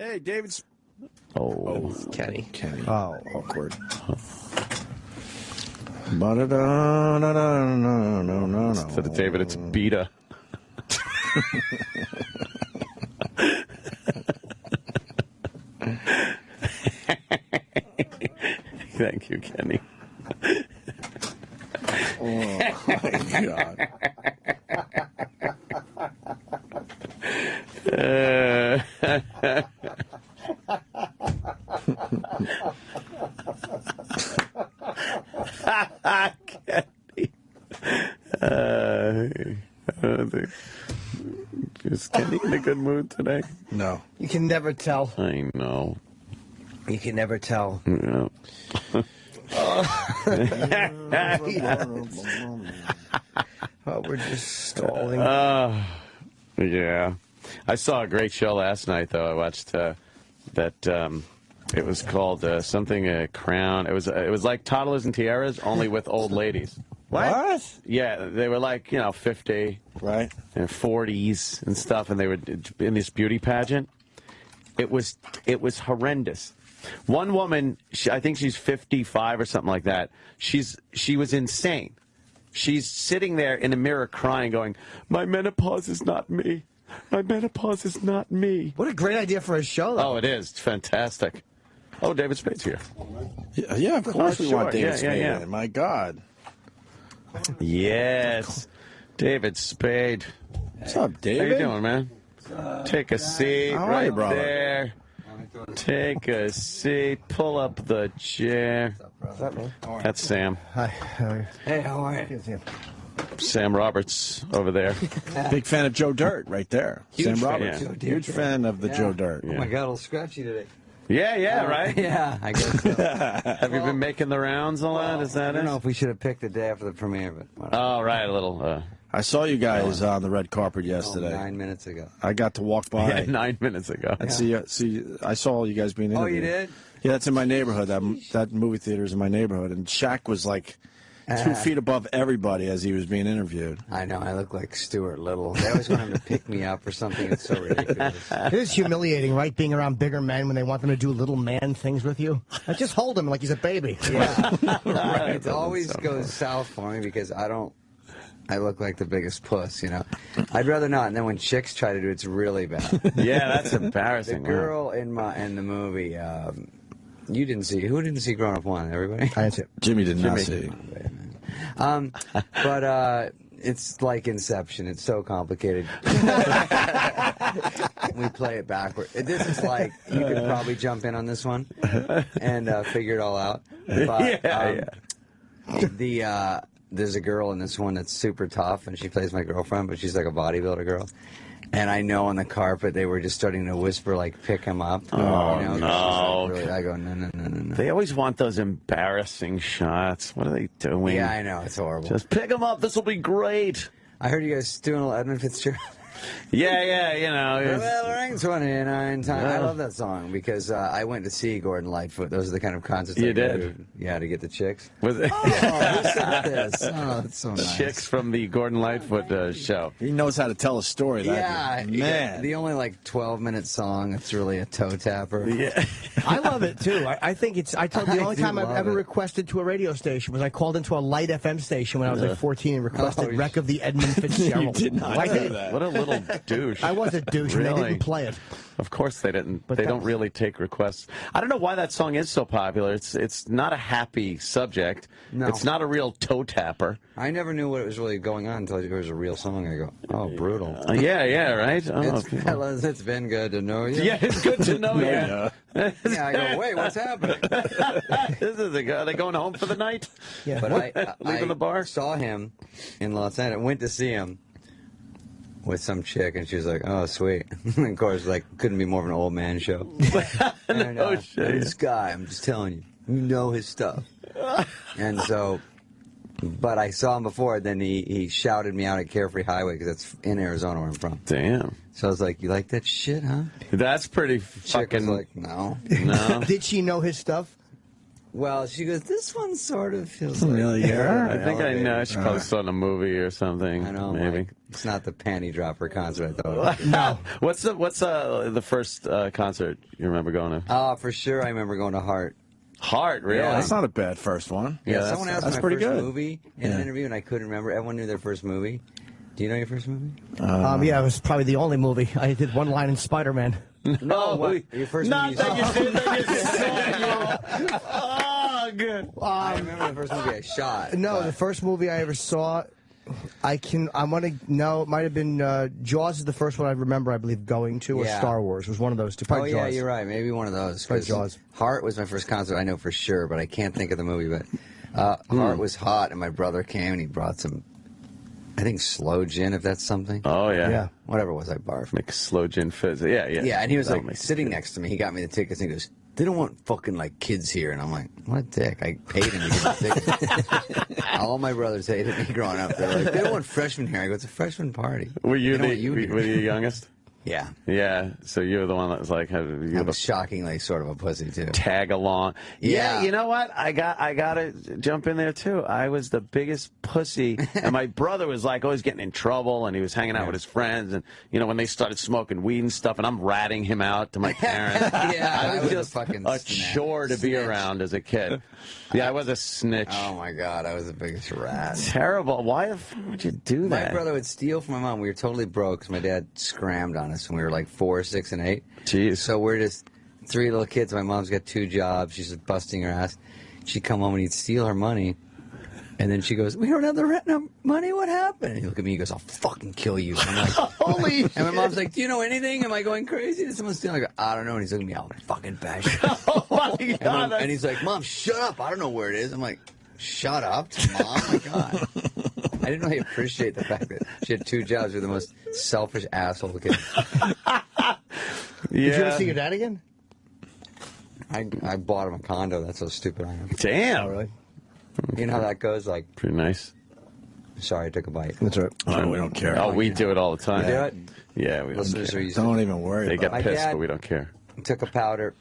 Hey, David. Oh, it's Kenny. Oh, awkward. Instead of David, it's Beta. Thank you, Kenny. Oh, my God. Kenny. Is Kenny in a good mood today? No. You can never tell. I know. You can never tell. Yeah. Oh, we're just stalling. Yeah. I saw a great show last night, though. I watched that. It was called something Crown. It was like Toddlers and Tiaras, only with old ladies. What? Yeah, they were like 50, right, and 40s and stuff, and they were in this beauty pageant. It was horrendous. One woman, I think she's 55 or something like that. She was insane. She's sitting there in a mirror crying, going, "My menopause is not me. My menopause is not me." What a great idea for a show, though. Oh, it is. It's fantastic. Oh, David Spade's here. Yeah, of course we want David Spade. Yeah. My God. Yes. David Spade. What's up, David? How you doing, man? Take a seat right there. Take a seat. Pull up the chair. What's up, man? That's Sam. Hi. Hey, how are you? Sam Roberts over there. Big fan of Joe Dirt right there. Huge Sam fan. Roberts. Yeah. Huge fan of the Joe Dirt. Oh, my God, a little scratchy today. Yeah, right? Yeah, I guess so. Have you been making the rounds a lot? Is that I don't it? know if we should have picked the day after the premiere, but whatever. Oh, right, a little. I saw you guys on the red carpet yesterday. 9 minutes ago. I got to walk by. Yeah, 9 minutes ago. And see, I saw you guys being interviewed. Oh, you did? Yeah, that's in my neighborhood. That movie theater's in my neighborhood. And Shaq was like 2 feet above everybody as he was being interviewed. I know, I look like Stuart Little. They always want him to pick me up or something. It's so ridiculous. It is humiliating, right, being around bigger men when they want them to do little man things with you. Just hold him like he's a baby. Yeah. Right. It always goes south for me because I look like the biggest puss, I'd rather not. And then when chicks try to do it, it's really bad. Yeah, that's embarrassing. The girl in the movie, you didn't see. Who didn't see Grown Up One? Everybody? I didn't see it. Jimmy did not see. But it's like Inception. It's so complicated. We play it backward. This is like, you could probably jump in on this one and figure it all out. But, there's a girl in this one that's super tough, and she plays my girlfriend, but she's like a bodybuilder girl. And I know on the carpet they were just starting to whisper, like, pick him up. Oh, no. Like, really, I go, no. They always want those embarrassing shots. What are they doing? Yeah, I know. It's horrible. Just pick him up. This will be great. I heard you guys doing a little Edmund Fitzgerald. Yeah, Well, ring 29 times. I love that song because I went to see Gordon Lightfoot. Those are the kind of concerts You I go did? to. Yeah, to get the chicks. Was it? Who said this? Oh, that's so nice. Chicks from the Gordon Lightfoot show. He knows how to tell a story. That man. The only 12-minute song. It's really a toe tapper. Yeah. I love it, too. I think it's... I told you, the only time I've ever requested to a radio station was I called into a light FM station when I was like 14 and requested Wreck of the Edmund Fitzgerald. You did not do that. What a little douche. I was a douche and they didn't play it. Of course they didn't. But they don't really take requests. I don't know why that song is so popular. It's not a happy subject. No. It's not a real toe tapper. I never knew what was really going on until it was a real song. I go, oh, brutal. Yeah, right? Oh, Fellas, it's been good to know you. yeah, it's good to know you. Yeah, I go, wait, what's happening? This is are they going home for the night? Yeah. But Leaving the bar? Saw him in Los Angeles. Went to see him with some chick, and she was like, "Oh, sweet." And of course, couldn't be more of an old man show. And, No shit. This guy, I'm just telling you, you know his stuff. And so, but I saw him before. Then he shouted me out at Carefree Highway because that's in Arizona where I'm from. Damn. So I was like, "You like that shit, huh?" That's pretty Chick was fucking... like, "No." No. Did she know his stuff? Well, she goes, this one sort of feels familiar. I think I know. She probably saw it in a movie or something. I know. Maybe. Like, it's not the panty dropper concert I thought. No. What's the first concert you remember going to? Oh, for sure. I remember going to Heart. Heart, really? Yeah. That's not a bad first one. Yeah, someone asked that's my pretty first good. movie in an interview, and I couldn't remember. Everyone knew their first movie. Do you know your first movie? Yeah, it was probably the only movie. I did one line in Spider-Man. No, what? Your first movie. Oh, good. I remember the first movie I shot. No, but- the first movie I ever saw, it might have been Jaws is the first one I remember, I believe, going to, or Yeah. Star Wars was one of those two. Probably Oh, yeah, Jaws. you're right. Maybe one of those. Probably 'cause Jaws. Heart was my first concert, I know for sure, but I can't think of the movie. But Heart was hot, and my brother came, and he brought some, I think, slow gin, if that's something. Oh, yeah. Yeah. Whatever it was, I barfed. Make slow gin fizz. Yeah, yeah. Yeah, and he was That'll like make sitting it good. next to me. He got me the tickets, and he goes, they don't want fucking like kids here. And I'm like, what a dick. I paid him to get the tickets. All my brothers hated me growing up. They're like, they don't want freshmen here. I go, it's a freshman party. Were you They don't the want you were here. you youngest? Yeah. Yeah. So you were the one that was like, I you was shockingly sort of a pussy, too. tag along. Yeah. Yeah. You know what? I gotta jump in there too. I was the biggest pussy, and my brother was like always getting in trouble, and he was hanging out with his friends, and when they started smoking weed and stuff, and I'm ratting him out to my parents. Yeah, I I was was a just fucking a snitch. chore to be around as a kid. Yeah, I was a snitch. Oh, my God. I was the biggest rat. Terrible. Why would you do My that? brother would steal from my mom. We were totally broke because my dad scrammed on us when we were like 4, 6, and 8. Jeez. So we're just 3 little kids. My mom's got 2 jobs. She's just busting her ass. She'd come home and he'd steal her money. And then she goes, we don't have the rent money. What happened? And he looked at me. He goes, I'll fucking kill you. And I'm like, holy. And my mom's like, do you know anything? Am I going crazy? Did someone steal? I go, I don't know. And he's looking at me, I'll fucking bash you. Oh my God. And he's like, Mom, shut up. I don't know where it is. I'm like, shut up to Mom? Oh, my God. I didn't really appreciate the fact that she had 2 jobs. You're the most selfish asshole kid. Yeah. Did you ever see your dad again? I bought him a condo. That's how stupid I am. Damn. Oh, really? You know how that goes? Like, Pretty nice. sorry, I took a bite. That's right. Oh, we don't care. Oh, we do it all the time. You do it? Yeah, we don't Listeners care. are used Don't even worry They about get My pissed, dad- but we don't care. took a powder.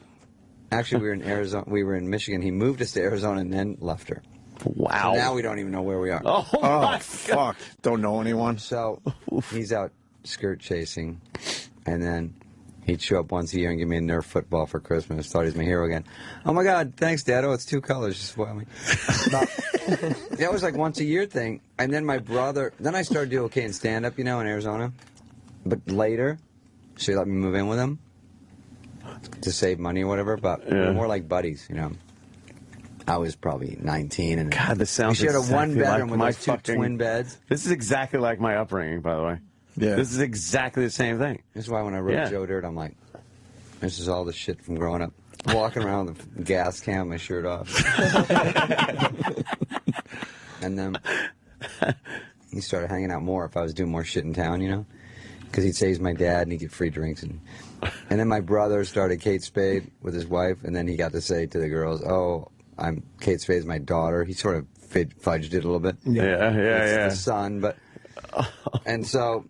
Actually, we were in Arizona. We were in Michigan. He moved us to Arizona and then left her. Wow. So now we don't even know where we are. Oh, Oh, my God. fuck. Don't know anyone? So he's out skirt chasing, and then he'd show up once a year and give me a Nerf football for Christmas. Thought he's my hero again. Oh my God, thanks, Dad. Oh, it's 2 colors. Just spoil me. But that was like once a year thing. And then my brother, then I started doing okay in stand up, in Arizona. But later, she let me move in with him to save money or whatever. But we were more like buddies, I was probably 19, and God, this sounds we shared a exactly 1-bedroom like with my those 2 fucking- twin beds. This is exactly like my upbringing, by the way. Yeah. This is exactly the same thing. This is why when I wrote Yeah. Joe Dirt, I'm like, this is all the shit from growing up. Walking around with a gas can, my shirt off. And then he started hanging out more if I was doing more shit in town, Because he'd say he's my dad and he'd get free drinks. And then my brother started Kate Spade with his wife, and then he got to say to the girls, oh, Kate Spade's my daughter. He sort of fudged it a little bit. Yeah. It's the son, but... And so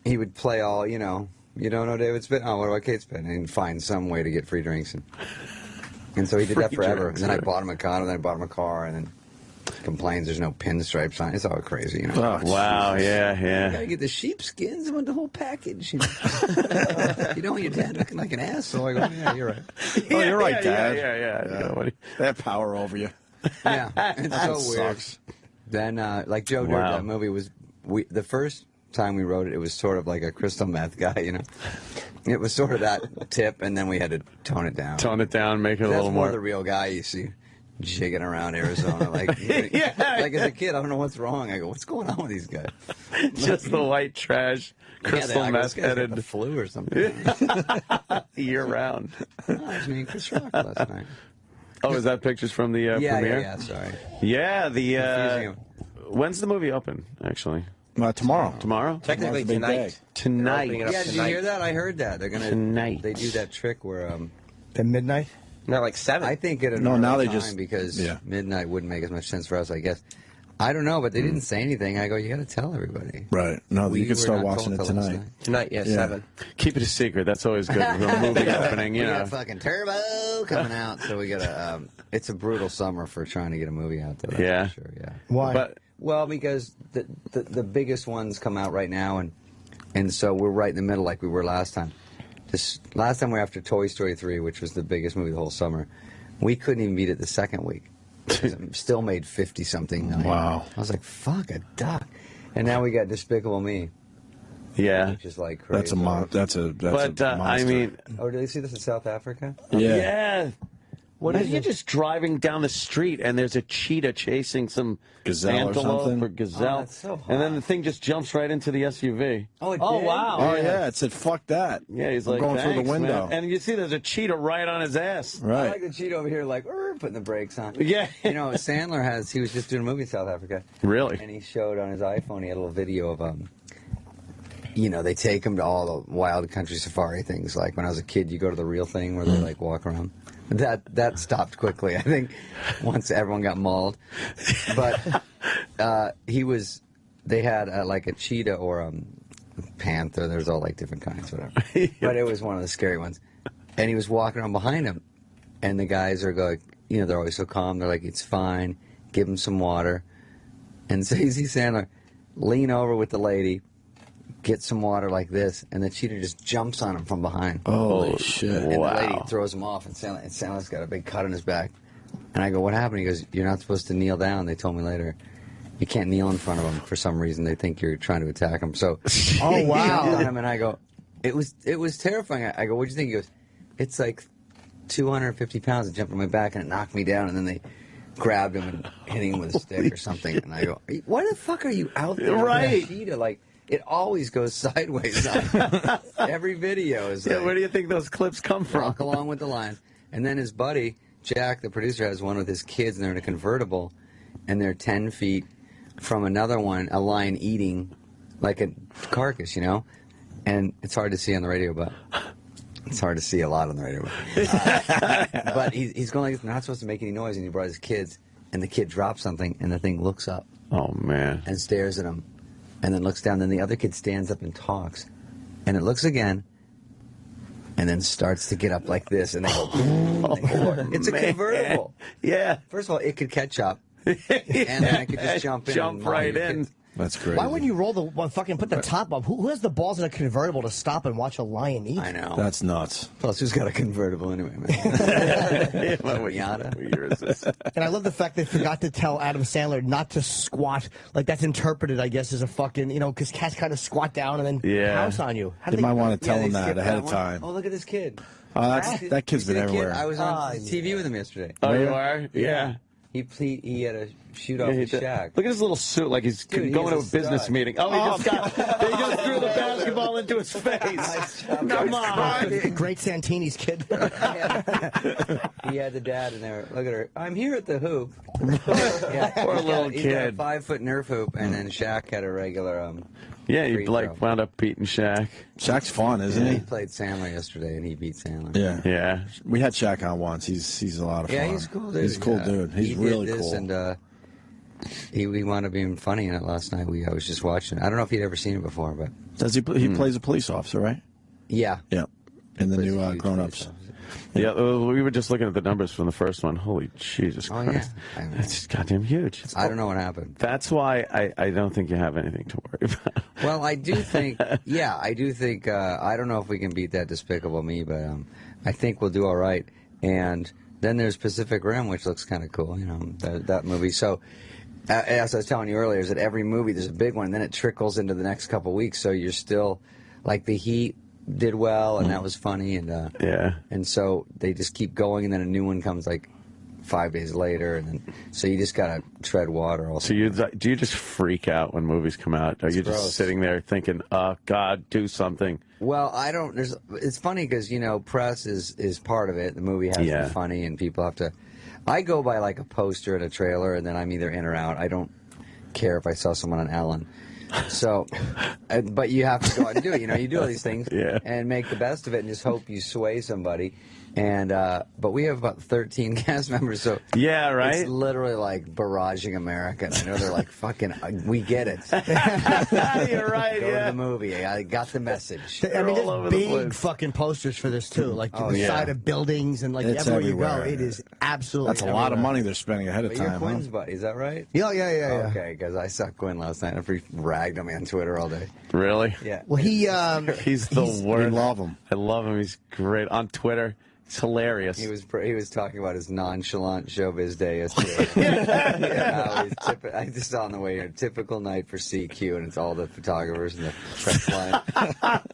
he would play all, you don't know David Spade? Oh, what about Kate Spade? And he'd find some way to get free drinks. And so he did that Free forever. drinks, And then I right. bought him a condo, then I bought him a car, and then complains there's no pinstripes on it. It's all crazy, Oh, Wow, You yeah. gotta get the sheepskins. I want the whole package. You don't want your dad looking like an asshole. I go, yeah, you're right. Oh, you're right, Dad. Yeah. What do They have power over you. Yeah, it's so weird. Sucks. Then, like Joe Dirt, Wow. that movie was the first time we wrote it. It was sort of like a crystal meth guy, It was sort of that tip, and then we had to tone it down. Tone it down, make it a That's little more more. the real guy you see jigging around Arizona. Like, Yeah. like as a kid, I don't know what's wrong. I go, what's going on with these guys? Just the white trash, crystal I go, this meth guy's got the headed flu or something. year round. I was meeting Chris Rock last night. Oh, is that pictures from the premiere? Yeah, sorry. Yeah, the. Confusing him. When's the movie open, actually? Tomorrow. Tomorrow? Technically Tomorrow's a big day. tonight. Tonight. They're opening it up Yeah, did you tonight. hear that? I heard that. They're gonna Tonight. They do that trick where At midnight? No, like 7. I think at an No, now early they time just- because yeah. midnight wouldn't make as much sense for us, I guess. I don't know, but they didn't say anything. I go, you got to tell everybody. Right. No, you can start watching it tonight. Tonight, yeah, 7. Keep it a secret. That's always good. A movie opening, you we know. got fucking Turbo coming out, so we got to. It's a brutal summer for trying to get a movie out there. Yeah. For sure. Yeah. Why? Well, because the biggest ones come out right now, and so we're right in the middle, like we were last time. Last time we were after Toy Story 3, which was the biggest movie the whole summer. We couldn't even beat it the second week. Still made 50-something. Wow. I was like, fuck a duck. And now we got Despicable Me. Yeah. Which is like crazy. That's a monster. I mean... Oh, did they see this in South Africa? Yeah. What is you're just driving down the street and there's a cheetah chasing some gazelle antelope or something? or gazelle. Oh, that's so hot. And then the thing just jumps right into the SUV. Oh, it did? Wow. Oh, yeah. It said, fuck that. Yeah, he's I'm like, going through the "Thanks, window. man." And you see there's a cheetah right on his ass. I Right. like the cheetah over here, like, putting the brakes on. Yeah. You know, Sandler he was just doing a movie in South Africa. Really? And he showed on his iPhone, he had a little video of, you know, they take him to all the wild country safari things. Like when I was a kid, you go to the real thing where they like walk around. That stopped quickly, I think, once everyone got mauled. But they had like a cheetah or a panther. There's all like different kinds, whatever. But it was one of the scary ones. And he was walking around behind him. And the guys are going, you know, they're always so calm. They're like, it's fine. Give him some water. And so you see Sandler lean over with the lady, get some water like this, and the cheetah just jumps on him from behind. Holy shit. And the lady Wow. throws him off, and Sandler's got a big cut on his back. And I go, what happened? He goes, you're not supposed to kneel down. They told me later. You can't kneel in front of them for some reason. They think you're trying to attack them. So, Oh, wow. he jumped on him, and I go, it was terrifying. I go, what'd you think? He goes, it's like 250 pounds. It jumped on my back, and it knocked me down, and then they grabbed him and hit him with a stick or something. And I go, why the fuck are you out there? Right. With a cheetah? Like, it always goes sideways. Every video is like, Where do you think those clips come from? walk along with the lion. And then his buddy, Jack, the producer, has one with his kids, and they're in a convertible, and they're 10 feet from another one, a lion eating like a carcass, you know? And it's hard to see on the radio, but it's hard to see a lot on the radio. But he's going like, not supposed to make any noise, and he brought his kids, and the kid drops something, and the thing looks up Oh, man. and stares at him, and then looks down. Then the other kid stands up and talks, and it looks again, and then starts to get up like this, and they go, it's a convertible. Yeah. First of all, it could catch up, and then I could just jump in. Jump right in. That's crazy. Why wouldn't you put the top up? Who has the balls in a convertible to stop and watch a lion eat? I know. That's nuts. Plus, who's got a convertible anyway, man? Yada. What year is this? And I love the fact they forgot to tell Adam Sandler not to squat. Like, that's interpreted, I guess, as a fucking, you know, because cats kind of squat down and then pounce on you. How They do might want to tell Yeah, him they that skipped ahead that of one. time. Oh, look at this kid. That kid's You been see the kid? everywhere. I was on TV with him yesterday. Oh, you are? Yeah. He had a shoot off Yeah, his shack. Look at his little suit, like he's Dude, going to a he's a business stud. meeting. Oh, he they just threw the basketball into his face. Come on. Great Santini's kid. He had the dad in there. Look at her. I'm here at the hoop. Poor little He got a kid. 5-foot Nerf hoop, and then Shaq had a regular. Yeah, he free throw. wound up beating Shaq. Shaq's fun, isn't He he? played Sandler yesterday, and he beat Sandler. Yeah. Yeah. We had Shaq on once. He's a lot of fun. Yeah, he's a cool dude. He's a cool dude. He's he really did this, cool. And he wound up being funny in it last night. I was just watching. I don't know if he'd ever seen it before, but Does he plays a police officer, right? yeah. Yeah. In the Plays new a huge Grown police Ups. officer. Yeah, we were just looking at the numbers from the first one. Holy Jesus Oh, yeah. Christ. I mean, It's just goddamn huge. I don't know what happened. That's why I don't think you have anything to worry about. Well, I do think, I do think, I don't know if we can beat that Despicable Me, but I think we'll do all right. And then there's Pacific Rim, which looks kind of cool, you know, that movie. So, as I was telling you earlier, is that every movie, there's a big one, and then it trickles into the next couple weeks, so you're still, like The Heat did well, and that was funny, and Yeah. and so they just keep going, and then a new one comes like 5 days later, and then so you just gotta tread water. Also, So do you just freak out when movies come out? Are you just gross. sitting there thinking, "Oh God, do something"? well, I don't. It's funny because you know press is part of it. The movie has to Yeah. be funny, and people have to. I go by like a poster and a trailer, and then I'm either in or out. I don't care if I saw someone on Ellen. So, but you have to go out and do it. You know, you do all these things and make the best of it and just hope you sway somebody. And but we have about 13 cast members, so yeah, right. It's literally like barraging America. And I know they're like, "Fucking, we get it." You're right. Go to the movie. I got the message. I mean, there's big fucking posters for this too, like the side of buildings and like everywhere you go. It is absolutely. That's a lot of money they're spending ahead of time. You're Quinn's buddy, is that right? Yeah. Okay, because I saw Quinn last night. I ragged on me on Twitter all day. Really? Yeah. Well, he's the worst. We love him. I love him. He's great on Twitter. It's hilarious. He was talking about his nonchalant showbiz day yesterday. I just saw on the way here, typical night for CQ, and it's all the photographers and the press line.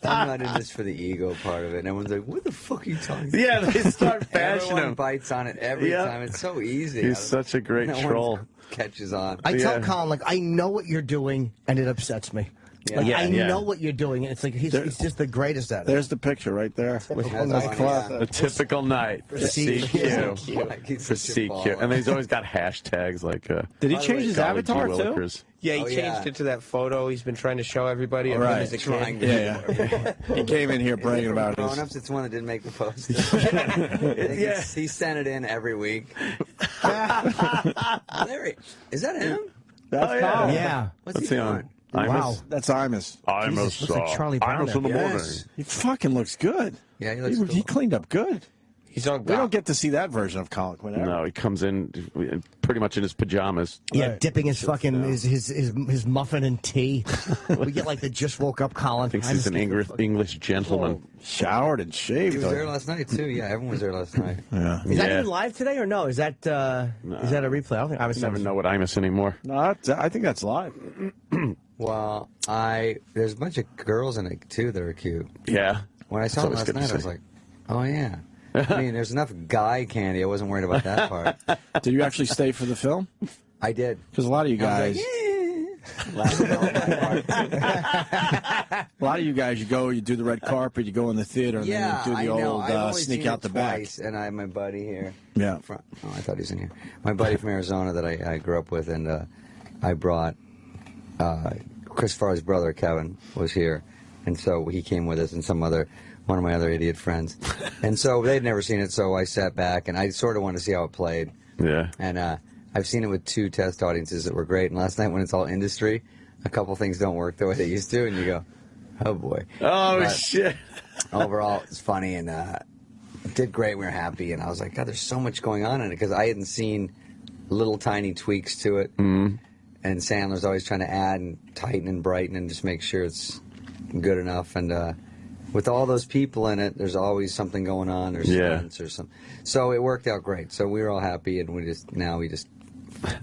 I'm not in this for the ego part of it. And everyone's like, "What the fuck are you talking about?" Yeah, they start bashing Everyone him. bites on it every time. It's so easy. He's such a great troll. Catches on. I tell Colin, like, I know what you're doing, and it upsets me. Yeah. Like, I know what you're doing, and it's like he's just the greatest at it. There's the picture right there. A typical night for CQ. For CQ. And he's always got hashtags like... Did he change his avatar, too? Yeah, he changed it to that photo he's been trying to show everybody of him as a kid. Yeah. He came in here bragging about his... Grown-ups, it's one that didn't make the post. He sent it in every week. Larry, is that him? That's Colin. Yeah. What's he doing? Wow. That's Imus. Jesus, looks like Charlie Brown Imus in the morning. He fucking looks good. Yeah, he looks He cleaned up good. He's on. We don't get to see that version of Colin Quinn ever. No, he comes in pretty much in his pajamas. Yeah, dipping his fucking his muffin in tea. We get like the just woke up Colin. Thinks he's an English gentleman. Showered and shaved. He was there last night too. Yeah, everyone was there last night. Yeah. Is that even live today or no? Is that is that a replay? I don't think I never know what Imus anymore. No, I think that's live. Well, there's a bunch of girls in it too that are cute. Yeah. When I saw it last night, I was like, oh yeah. I mean, there's enough guy candy. I wasn't worried about that part. Did you actually stay for the film? I did. Because a lot of you guys... A lot of you guys, you go, you do the red carpet, you go in the theater, and then you do the old sneak out the back. And I have my buddy here. Yeah. Oh, I thought he was in here. My buddy from Arizona that I grew up with, and I brought Chris Farr's brother, Kevin, was here. And so he came with us and one of my other idiot friends. And so they'd never seen it, so I sat back, and I sort of wanted to see how it played. Yeah. And I've seen it with 2 test audiences that were great. And last night, when it's all industry, a couple things don't work the way they used to, and you go, oh, boy. Oh, but shit. Overall, it's funny, and did great. We were happy. And I was like, God, there's so much going on in it, because I hadn't seen little tiny tweaks to it. Mm-hmm. And Sandler's always trying to add and tighten and brighten and just make sure it's good enough. And with all those people in it, there's always something going on. There's stunts or something. So it worked out great. So we were all happy, and we just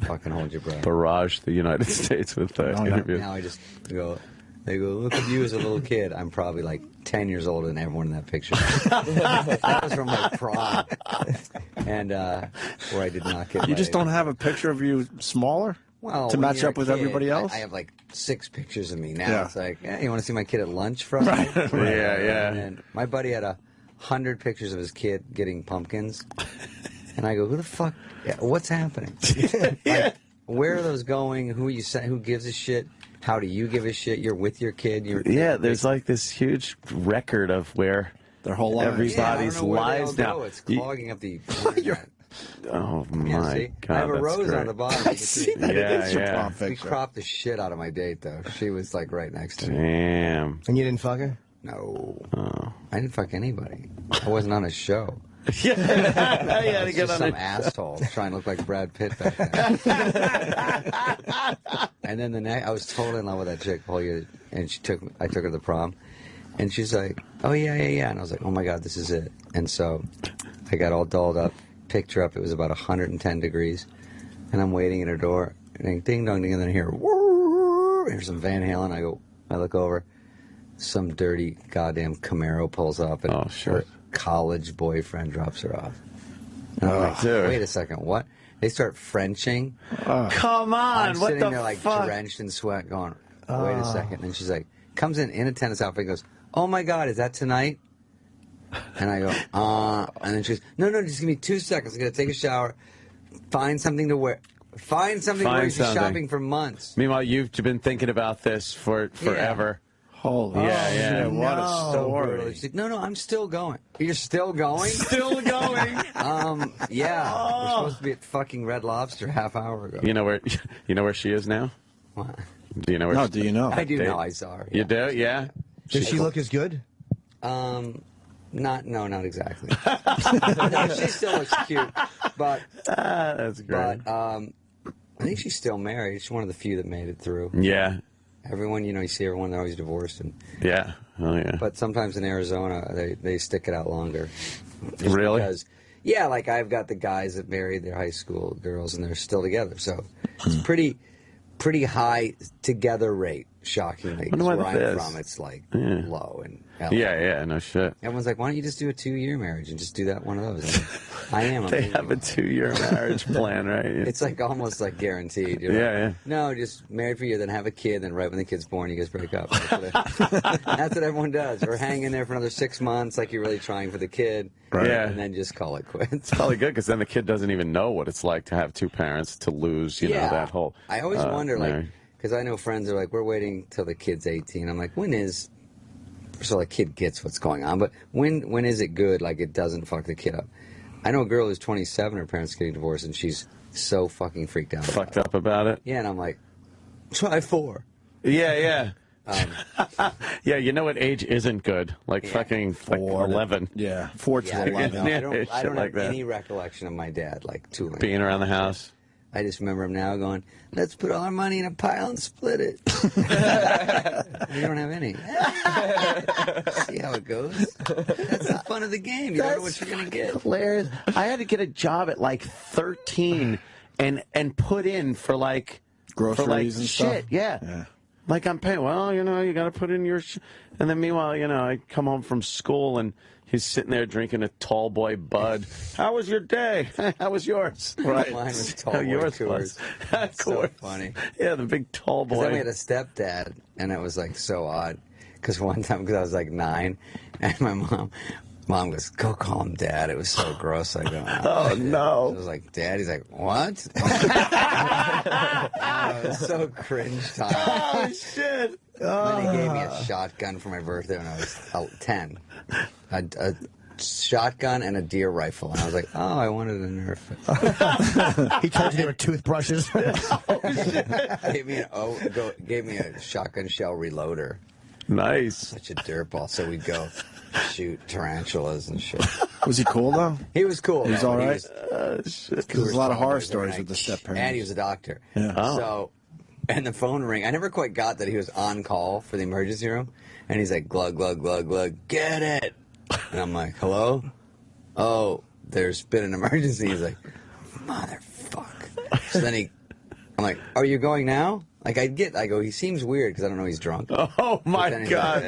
fucking hold your breath. Barrage the United States with interviews. Now I just go. They go, look at you as a little kid. I'm probably like 10 years older than everyone in that picture. That was from my prom, and where I did not get. You just don't have a picture of you smaller. Well, to match up with everybody else? I have like 6 pictures of me now. Yeah. It's like, you want to see my kid at lunch from? Right. Yeah. And my buddy had 100 pictures of his kid getting pumpkins. And I go, who the fuck? What's happening? Like, where are those going? Who gives a shit? How do you give a shit? You're with your kid. There's like this huge record of where their whole lives. Everybody's lives now. It's clogging up the. Oh my God! I have a rose on the bottom. I see that. It's your prom picture. We cropped the shit out of my date, though. She was like right next to me. Damn. And you didn't fuck her? No. Oh. I didn't fuck anybody. I wasn't on a show. Yeah, you had to get on some asshole trying to look like Brad Pitt back then. And then I was totally in love with that chick, Polly, and I took her to the prom, and she's like, "Oh yeah," and I was like, "Oh my God, this is it." And so I got all dolled up, picked her up. It was about 110 degrees, and I'm waiting at her door, and ding dong ding, and then I hear, here's some Van Halen. I look over, some dirty goddamn Camaro pulls up, and her college boyfriend drops her off. And I'm like, wait a second, what? They start Frenching. Come on, I'm what sitting the there like fuck? drenched in sweat going, wait a second. And then she's like, comes in a tennis outfit and goes, oh my God, is that tonight? And I go, and then she goes, no, just give me 2 seconds. I'm going to take a shower, find something to wear. Find something where you're shopping for months. Meanwhile, you've been thinking about this for forever. Holy shit, what a story. She's like, no, I'm still going. You're still going? Still going? Yeah. We're supposed to be at fucking Red Lobster half hour ago. You know where she is now? What? Do you know where? No, do you know? I do know. I saw her. Yeah. You do? Yeah. Does she look as good? Not exactly. No, she still looks cute, but that's great. But I think she's still married. She's one of the few that made it through. Yeah. Everyone, you see everyone, they're always divorced. And, yeah. Oh, yeah. But sometimes in Arizona, they stick it out longer. Really? Because, yeah, like I've got the guys that married their high school girls, and they're still together. So it's pretty high together rate, shockingly. Because where I'm from, it's like low. And yeah, no shit. Everyone's like, why don't you just do a 2-year marriage and just do that one of those? I am. They have a 2-year marriage plan, right? It's like almost like guaranteed. Yeah. No, just married for a year, then have a kid, then right when the kid's born, you guys break up. That's what everyone does. Or hang in there for another 6 months, like you're really trying for the kid. Right. Yeah. And then just call it quits. It's probably good because then the kid doesn't even know what it's like to have two parents, to lose, you know, that whole. I always wonder, like, because I know friends are like, we're waiting till the kid's 18. I'm like, when is. So the kid gets what's going on, but when is it good? Like it doesn't fuck the kid up. I know a girl who's 27, her parents getting divorced, and she's so fucking freaked out. Fucked up about it. Yeah, and I'm like, try 4. Yeah. Yeah, you know what age isn't good? Like fucking 11. Yeah, 4 to 11. I don't have any recollection of my dad like tooling being around the house. I just remember him now going, let's put all our money in a pile and split it. We don't have any. See how it goes? That's the fun of the game. You don't know what you're going to get. Hilarious. I had to get a job at like 13 and put in for like groceries and shit. stuff. Yeah. Like I'm paying. Well, you know, you got to put in your. And then meanwhile, you know, I come home from school and he's sitting there drinking a tall boy Bud. How was your day? How was yours? Right. Mine was tall boy yours Coors. That's so funny. Yeah, the big tall boy. Then we had a stepdad, and it was like so odd. Because one time, because I was like 9, and my mom goes, go call him Dad. It was so gross. I go, oh no. I was like, Dad? He's like, what? It was so cringe time. Oh, shit. And then he gave me a shotgun for my birthday when I was 10. A shotgun and a deer rifle. And I was like, oh, I wanted a Nerf. He told you they were toothbrushes. Gave me a shotgun shell reloader. Nice. Such a dirtball. So we'd go shoot tarantulas and shit. Was he cool, though? He was cool. He was all right? There's a lot of horror stories with the step-parents. And he was a doctor. Yeah. Oh. So, and the phone rang. I never quite got that he was on call for the emergency room. And he's like, glug, glug, glug, glug, get it. And I'm like, hello? Oh, there's been an emergency. He's like, motherfucker. So then I'm like, are you going now? Like, I go, he seems weird because I don't know he's drunk. Oh, my God.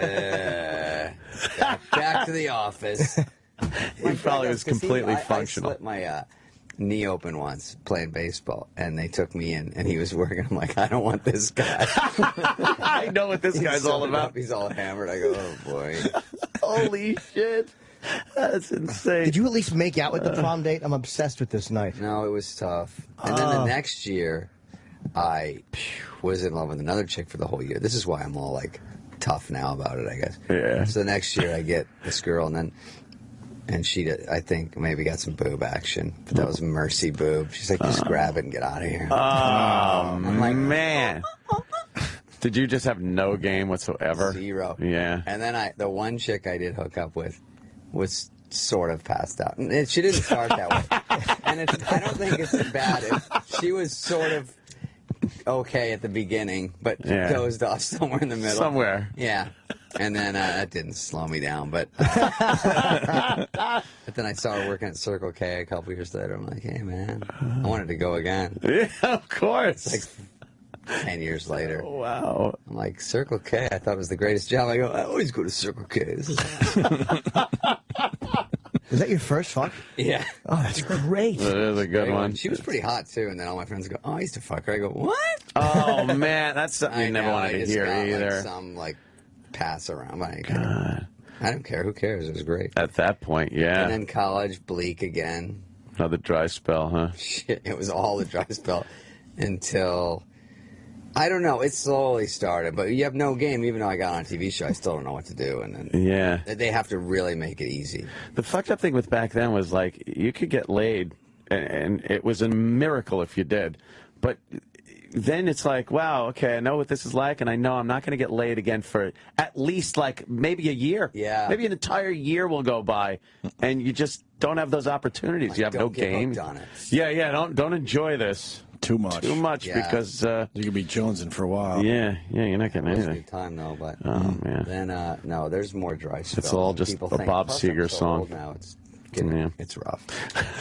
Like, back to the office. He probably was completely functional. I slit my knee open once playing baseball, and they took me in, and he was working. I'm like, I don't want this guy. I know what this guy's all about. He's all hammered. I go, oh, boy. Holy shit. That's insane. Did you at least make out with the prom date? I'm obsessed with this night. No, it was tough. And then the next year, I was in love with another chick for the whole year. This is why I'm all, like, tough now about it, I guess. Yeah. So the next year, I get this girl, and she, I think, maybe got some boob action. But that was mercy boob. She's like, just grab it and get out of here. Oh, I'm like, man. Did you just have no game whatsoever? 0. Yeah. And then the one chick I did hook up with was sort of passed out. And she didn't start that way. And I don't think it's bad. She was sort of okay at the beginning, but dozed off somewhere in the middle. Somewhere. Yeah. And then that didn't slow me down, but then I saw her working at Circle K a couple years later. I'm like, hey, man, I wanted to go again. Yeah, of course. It's like 10 years later. Oh, wow. I'm like, Circle K, I thought it was the greatest job. I go, I always go to Circle K. This is Was that your first fuck? Yeah. Oh, that's great. That is a good one. She was pretty hot, too, and then all my friends go, oh, I used to fuck her. I go, what? Oh, man, that's something you never wanted to hear either. Like, some, pass around. I don't care. Who cares? It was great. At that point, yeah. And then college, bleak again. Another dry spell, huh? Shit, it was all the dry spell. until, I don't know, it slowly started. But you have no game. Even though I got on a TV show, I still don't know what to do. And then they have to really make it easy. The fucked up thing with back then was, like, you could get laid, and it was a miracle if you did. But then it's like, wow, okay, I know what this is like, and I know I'm not going to get laid again for at least, like, maybe a year. Yeah. Maybe an entire year will go by, and you just don't have those opportunities. Like, you have no game. On it. Yeah, don't enjoy this. Too much because you could be jonesing for a while. Yeah, you're not getting anything. It was a good time though, but man. Then no, there's more dry spells. It's all just a Bob Seger song. Now it's rough.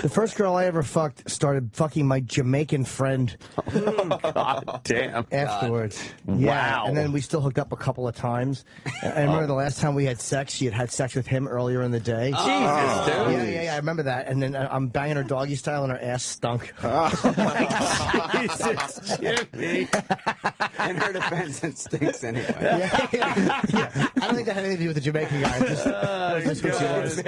The first girl I ever fucked started fucking my Jamaican friend. Oh, God damn. Afterwards. God. Yeah, Wow. and then we still hooked up a couple of times. And I remember the last time we had sex, she had sex with him earlier in the day. Jesus, dude. Yeah, I remember that. And then I'm banging her doggy style and her ass stunk. Jesus, Jimmy. In her defense, it stinks anyway. Yeah. I don't think that had anything to do with the Jamaican guy. Just what she was.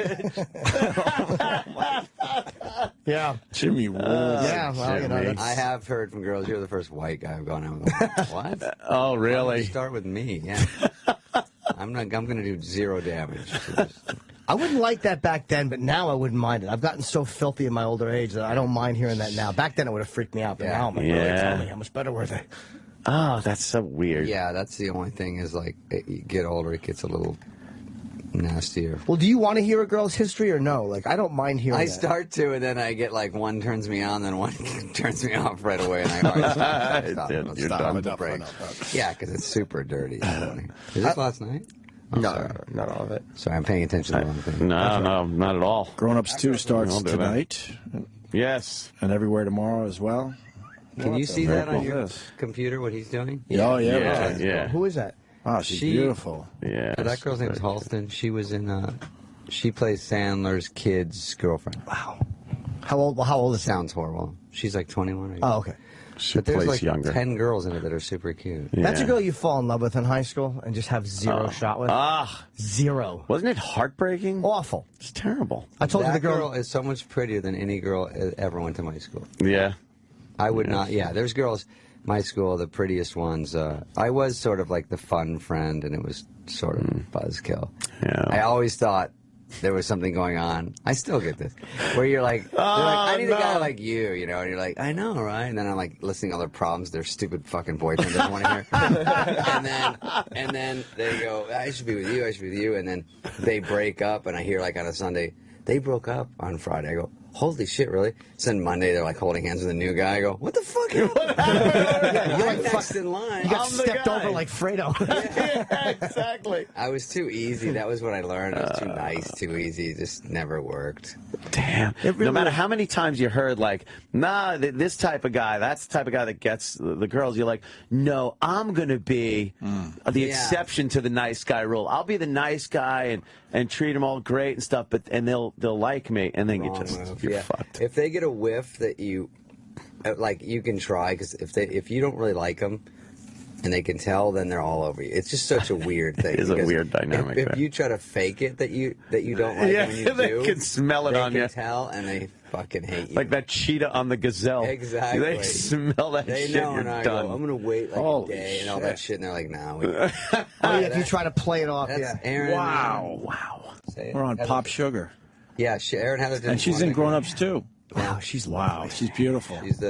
Yeah. Jimmy rules. Yeah, well, you know, I have heard from girls, you're the first white guy I've gone out with. What? Oh, really? Start with me, yeah. I'm going to do zero damage. I wouldn't like that back then, but now I wouldn't mind it. I've gotten so filthy in my older age that I don't mind hearing that now. Back then it would have freaked me out, but now I'm like, really, tell me, how much better were they? Oh, that's so weird. Yeah, that's the only thing is, like, you get older, it gets a little nastier. Well, do you want to hear a girl's history or no? Like, I don't mind hearing I that. start to, and then I get, like, one turns me on, then one turns me off right away, and I stop. You're done with the break. Yeah, because it's super dirty. Is this last night? No, not all of it. Sorry, I'm paying attention to the wrong thing. No, not at all. Grown Ups 2 starts tonight. Yes. And everywhere tomorrow as well. Can you see that on your computer, what he's doing? Yeah, Yeah. Who is that? Oh, she's beautiful. Yeah. That girl's name is Halston. She was in, she plays Sandler's kid's girlfriend. Wow. How old is she? Sounds horrible. She's like 21. Oh, okay. She there's plays like younger. 10 girls in it that are super cute. Yeah. That's a girl you fall in love with in high school and just have zero shot with? Zero. Wasn't it heartbreaking? Awful. It's terrible. I told you the girl is so much prettier than any girl that ever went to my school. Yeah. I would not. Yeah, there's girls. My school, the prettiest ones. I was sort of like the fun friend, and it was sort of buzzkill. Yeah. I always thought there was something going on. I still get this, where you're like, I need a guy like you, you know, and you're like, I know, right? And then I'm like listening to all their problems, their stupid fucking boyfriend doesn't want to hear. and then they go, I should be with you, I should be with you, and then they break up, and I hear like on a Sunday, they broke up on Friday. I go, holy shit, really? So then Monday, they're like holding hands with a new guy. I go, what the fuck happened? You're like next in line. You got stepped over like Fredo. Yeah, exactly. I was too easy. That was what I learned. I was too nice, too easy. It just never worked. Damn. No matter how many times you heard, like, nah, this type of guy, that's the type of guy that gets the girls, you're like, no, I'm going to be the exception to the nice guy rule. I'll be the nice guy and treat them all great and stuff, and they'll like me, and then you're fucked. If they get a whiff that you, like, you can try, because if you don't really like them, and they can tell, then they're all over you. It's just such a weird thing. It is a weird dynamic. If you try to fake it that you don't like them, when you they do, can smell it on you. They can tell, and they fucking hate you. Like that cheetah on the gazelle. Exactly. They smell that they shit. Know, You're and I done. go, I'm gonna wait like a day and all that shit, and they're like, nah. If you try to play it off, That's Aaron. Wow. We're on Pop Sugar. Yeah, Aaron Heatherton. And she's in Grown Ups too. Wow, she's beautiful. She's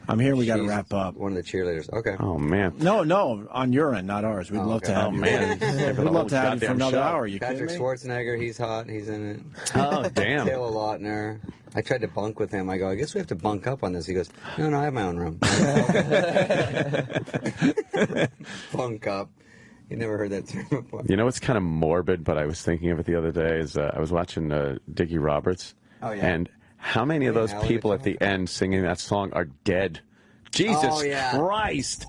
I'm here. We got to wrap up. One of the cheerleaders. Okay. Oh man. No, on your end, not ours. We'd love to have you. Man. We'd love to have you for another hour. You Patrick kidding me? Schwarzenegger, he's hot. He's in it. Oh damn. Taylor Lautner. I tried to bunk with him. I go, I guess we have to bunk up on this. He goes, no, I have my own room. Bunk up. You never heard that term before. You know what's kind of morbid, but I was thinking of it the other day, is I was watching Dickie Roberts. Oh, yeah. And how many of those people at the end singing that song are dead? Jesus Christ.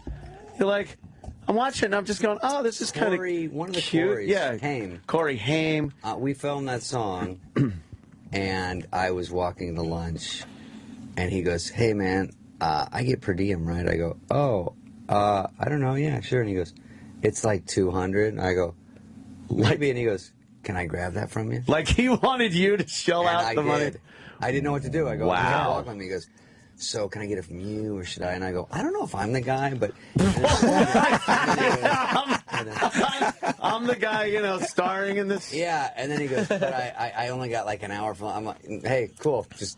You're like, I'm watching and I'm just going, oh, this is kind of one of the cute. Corys, Yeah. Haim. Corey Haim. We filmed that song, and I was walking to lunch, and he goes, hey, man, I get per diem, right? I go, I don't know. Yeah, sure. And he goes, it's like 200. I go, maybe. And he goes, can I grab that from you? Like he wanted you to shell out the money. I didn't know what to do. I go, wow. Walk with me. He goes, so can I get it from you or should I? And I go, I don't know if I'm the guy, but. I'm the guy, you know, starring in this. Yeah, and then he goes, but I only got like an hour. I'm like, hey, cool, just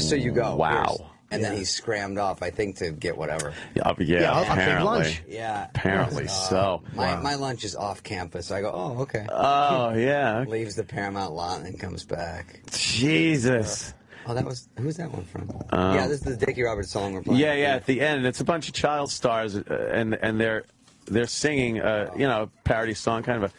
so you go. Wow. Here's. And then he scrammed off, I think, to get whatever. Yeah, apparently. Lunch. Yeah. Apparently so. My lunch is off campus. I go, oh, okay. Oh, yeah. Leaves the Paramount lot and then comes back. Jesus. Oh, who's that one from? Yeah, this is the Dickie Roberts song we're playing. Yeah, at the end. It's a bunch of child stars, and they're singing, you know, a parody song, kind of a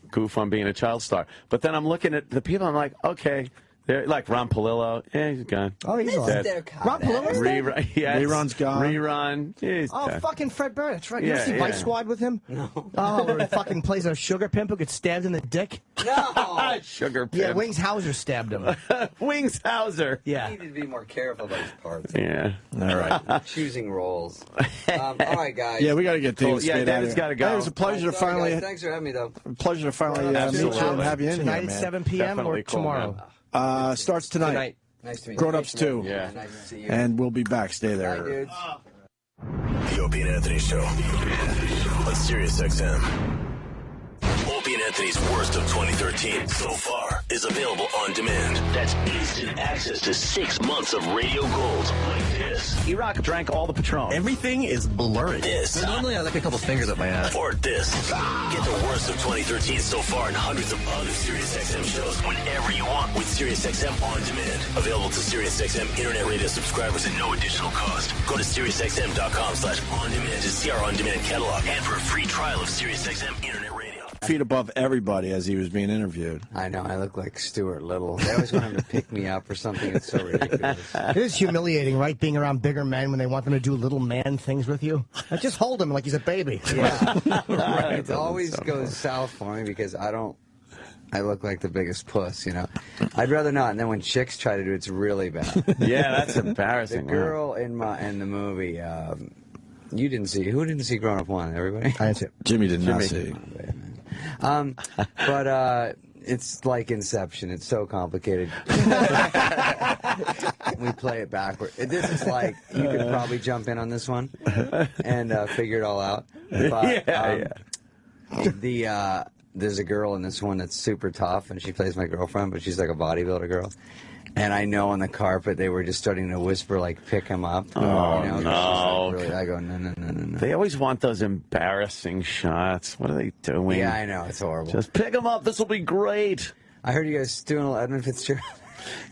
goof on being a child star. But then I'm looking at the people, I'm like, okay. They're like Ron Palillo. Yeah, he's gone. Oh, he's dead. Ron Palillo's dead? Rerun's gone. Rerun. He's dead. Fucking Fred Burr. That's right. You ever see Vice Squad with him? No. Oh, where he fucking plays a sugar pimp who gets stabbed in the dick? No. Sugar pimp. Yeah, Wings Hauser stabbed him. Wings Hauser. Yeah. You need to be more careful about his parts. Yeah. All right. Choosing roles. All right, guys. Yeah, we got to get David Spade out of David's here. got to go. It was a pleasure to finally. Guys, thanks for having me, though. Pleasure to finally meet you and have you in Tonight here, at man. 7 p.m. Definitely or cool, tomorrow? man. Starts tonight. Nice to meet you. Grown-ups too. Yeah. Nice to see you. And we'll be back. Stay Bye, there. dudes. The Opie and Anthony Show on Sirius XM. Opie and Anthony's Worst of 2013 so far is available on demand. That's instant access to 6 months of radio gold like this. E-Rock drank all the Patron. Everything is blurry. This. Normally I like a couple fingers up my ass. Or this. Get the Worst of 2013 so far and hundreds of other Sirius XM shows whenever you want with Sirius XM on demand. Available to Sirius XM internet radio subscribers at no additional cost. Go to SiriusXM.com/on-demand to see our on-demand catalog and for a free trial of Sirius XM internet radio. Feet above everybody as he was being interviewed. I know, I look like Stuart Little. They always want him to pick me up or something. It's so ridiculous. It is humiliating, right, being around bigger men when they want them to do little man things with you. Like, just hold him like he's a baby. Yeah. Right. It always goes south for me because I look like the biggest puss, you know. I'd rather not. And then when chicks try to do it, it's really bad. Yeah, that's embarrassing. The girl in the movie, you didn't see. Who didn't see Grown Up One? Everybody? I didn't see it. Jimmy did not see. But it's like Inception. It's so complicated. We play it backward. This is like, you could probably jump in on this one and figure it all out. But, there's a girl in this one that's super tough, and she plays my girlfriend, but she's like a bodybuilder girl. And I know on the carpet they were just starting to whisper, like, pick him up. Oh, you know, no. like, really, I go, no. They always want those embarrassing shots. What are they doing? Yeah, I know. It's horrible. Just pick him up. This will be great. I heard you guys doing a little Edmund Fitzgerald.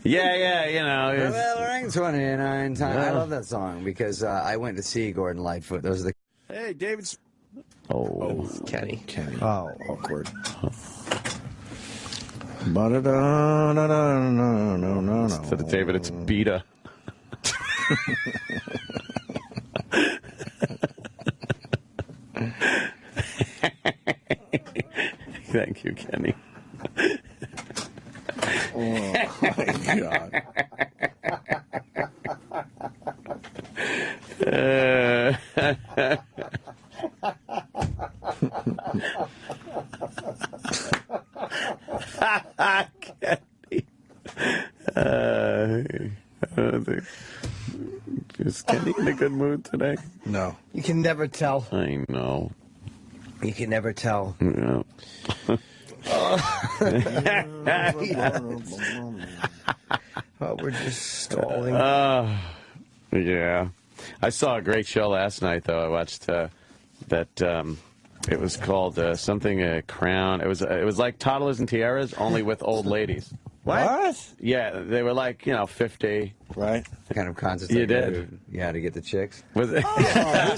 Yeah, you know. Well, ring 29 times. I love that song because I went to see Gordon Lightfoot. Those are the. Hey, David's. Oh, Kenny. Oh, Awkward. No. Instead of David, it's Beta. Thank you, Kenny. Oh, my God. Is Kenny in a good mood today? No. you can never tell. I know. You can never tell. Yeah. Oh, we're just stalling. Yeah. I saw a great show last night, though. I watched that. It was called something Crown. It was like Toddlers and Tiaras, only with old ladies. What? Yeah, they were like 50. Right? The kind of concert You they did. do, yeah, to get the chicks. Was it? Oh, who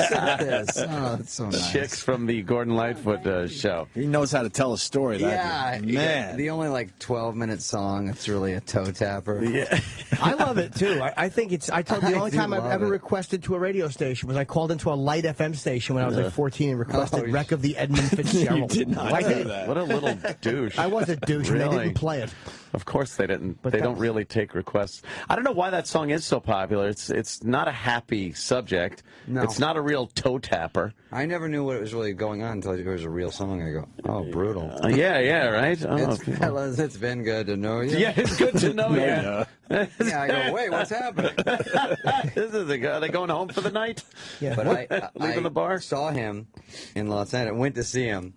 said this? Oh, that's so nice. Chicks from the Gordon Lightfoot show. He knows how to tell a story. Yeah, Man. the only like 12-minute song. It's really a toe tapper. Yeah. I love it too. I think it's. I told you the only do time I've love ever it. requested to a radio station was I called into a light FM station when I was like 14 and requested "Wreck of the Edmund Fitzgerald." You did not I do did. that. What a little douche. I was a douche, and they Really? didn't play it. Of course they didn't. But they don't really take requests. I don't know why that song is so popular. It's not a happy subject. No. It's not a real toe tapper. I never knew what was really going on until it was a real song. I go, oh, brutal. Yeah, right? Fellas, it's been good to know you. Yeah, it's good to know you. Yeah, I go, wait, what's happening? Are they going home for the night? Yeah. But Leaving the bar? I saw him in Los Angeles. Went to see him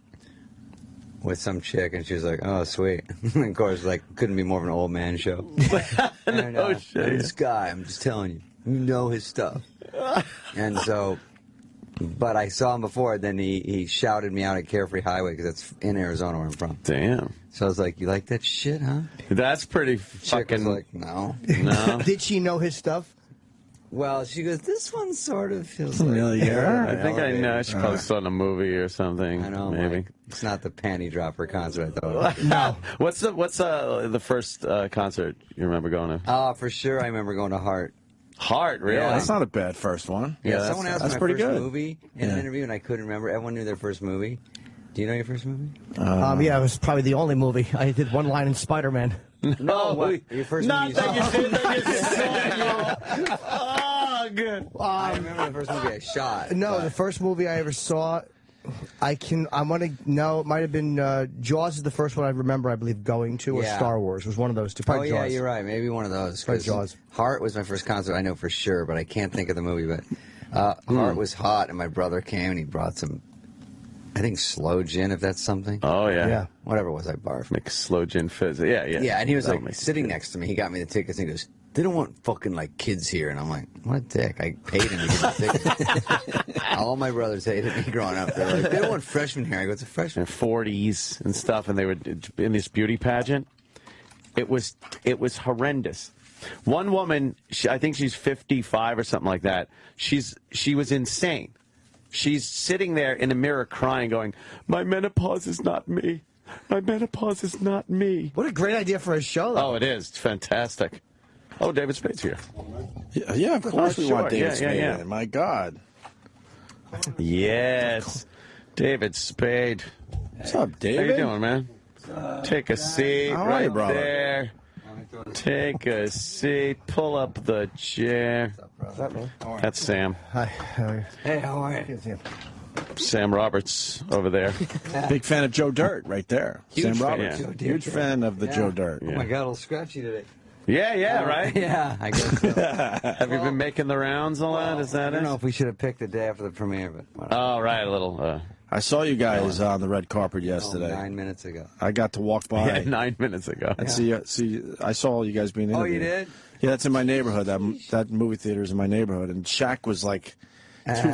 with some chick, and she was like, oh, sweet. And of course, like, couldn't be more of an old man show. And, this guy, I'm just telling you, you know his stuff. And so, but I saw him before, then he shouted me out at Carefree Highway, because that's in Arizona where I'm from. Damn. So I was like, you like that shit, huh? That's pretty Chick was like, no. No. Did she know his stuff? Well, she goes, this one sort of feels familiar. I think I know. She probably saw it in a movie or something. I know, maybe. Mike. It's not the panty dropper concert I thought. No. What's the first concert you remember going to? Oh, for sure. I remember going to Heart. Heart, really? Yeah, that's not a bad first one. Yeah, someone asked that's my pretty first good. movie in an interview, and I couldn't remember. Everyone knew their first movie. Do you know your first movie? Yeah, it was probably the only movie. I did one line in Spider-Man. No, what? Your first not movie? Not that you did that you saw. Oh, good. I remember the first movie I shot. No, the first movie I ever saw, it might have been Jaws is the first one I remember, I believe, going to, or Star Wars was one of those two. Probably yeah, Jaws. you're right. Maybe one of those. Jaws. Heart was my first concert, I know for sure, but I can't think of the movie. But Heart was hot, and my brother came, and he brought some, I think, slow gin, if that's something. Oh, yeah. Yeah. Whatever it was, I barfed. Make slow gin fizz. Yeah. Yeah, and he was like sitting next to me. He got me the tickets, and he goes, they don't want fucking like kids here. And I'm like, what a dick. I paid him to get the tickets. All my brothers hated me growing up. They're like, they don't want freshmen here. I go, it's a freshman. They're 40s and stuff, and they were in this beauty pageant. It was horrendous. One woman, I think she's 55 or something like that. She was insane. She's sitting there in the mirror crying, going, my menopause is not me. My menopause is not me. What a great idea for a show, though. Oh, it is. It's fantastic. Oh, David Spade's here. Yeah, of course we want David Spade. Yeah. My God. Yes. David Spade. What's up, David? How you doing, man? Take a seat right there. Take a seat. Pull up the chair. What's up, man? That's Sam. Hi. How are you? Hey, how are you? Sam Roberts over there. Big fan of Joe Dirt right there. Huge Sam fan Roberts. of Huge fan of the Joe Dirt. Oh, my God, a little scratchy today. Yeah, right? Yeah, I guess so. Have you been making the rounds a lot? Is that I don't know if we should have picked the day after the premiere, but whatever. Oh, right, a little. I saw you guys on the red carpet yesterday. 9 minutes ago. I got to walk by. Yeah, 9 minutes ago. And see, I saw you guys being interviewed. Oh, you did? Yeah, that's in my neighborhood. That movie theater is in my neighborhood. And Shaq was like 2